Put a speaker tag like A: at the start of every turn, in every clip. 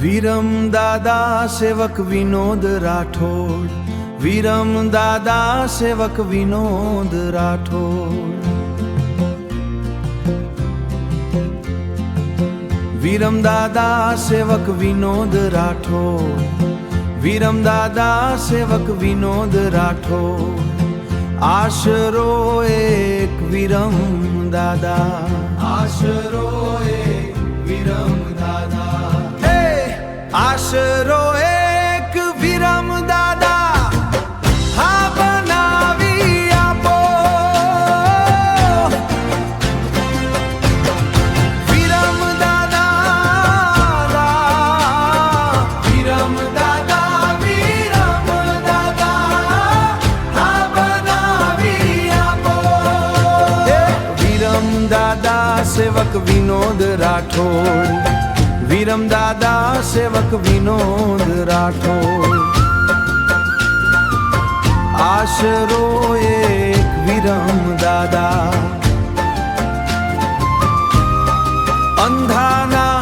A: વિરમ દાદા સેવક વિનોદ રાઠોડ, વિરમ દાદા સેવક વિનોદ રાઠોડ, વિરમ દાદા સેવક વિનોદ રાઠોડ, વિરમ દાદા સેવક વિનોદ રાઠોડ, આશરો એક વિરમ દાદા, આશરો એક વિરમ દાદા, હે આશરો એક વિરમ દાદા, હા બનાવી આપો. વિરમ દાદા, વિરમ દાદા, વિરમ દાદા, હા બનાવી આપો. વિરમ દાદા સેવક વિનોદ રાઠોડ, વિરમ દાદા સેવક વિનોદ રાઠોડ, આશરો એક વિરમ દાદા, અંધાના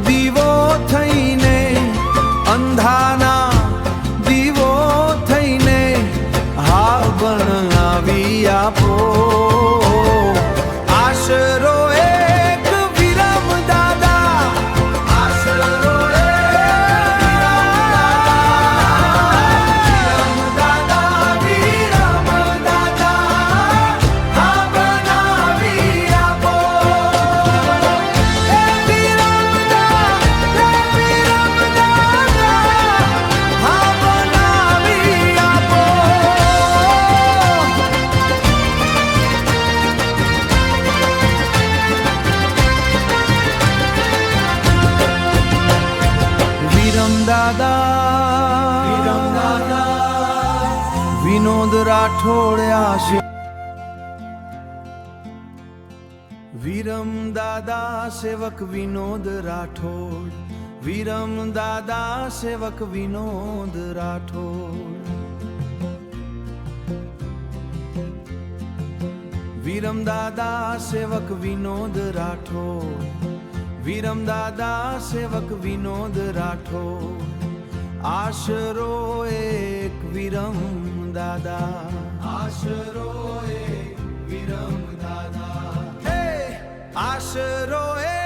A: દીવો થઈને, અંધાના દીવો થઈને, હા બનાવી આપો. આશરો એક વિરમ દાદા, આશરો એક વિરમ દાદા, વિરમ દાદા, હા બનાવી આપો. હે વિરમ દાદા, હા બનાવી આપો. વિરમ દાદા, વિનોદ રાઠોડ આશી. વિરમ દાદા સેવક વિનોદ રાઠોડ, વિરમ દાદા સેવક વિનોદ રાઠોડ, વિરમ દાદા સેવક વિનોદ રાઠોડ, વિરમ દાદા સેવક વિનોદ રાઠોડ, આશરો એક વિરમ દાદા, આશરો એક વિરમ દાદા, હે આશરો એક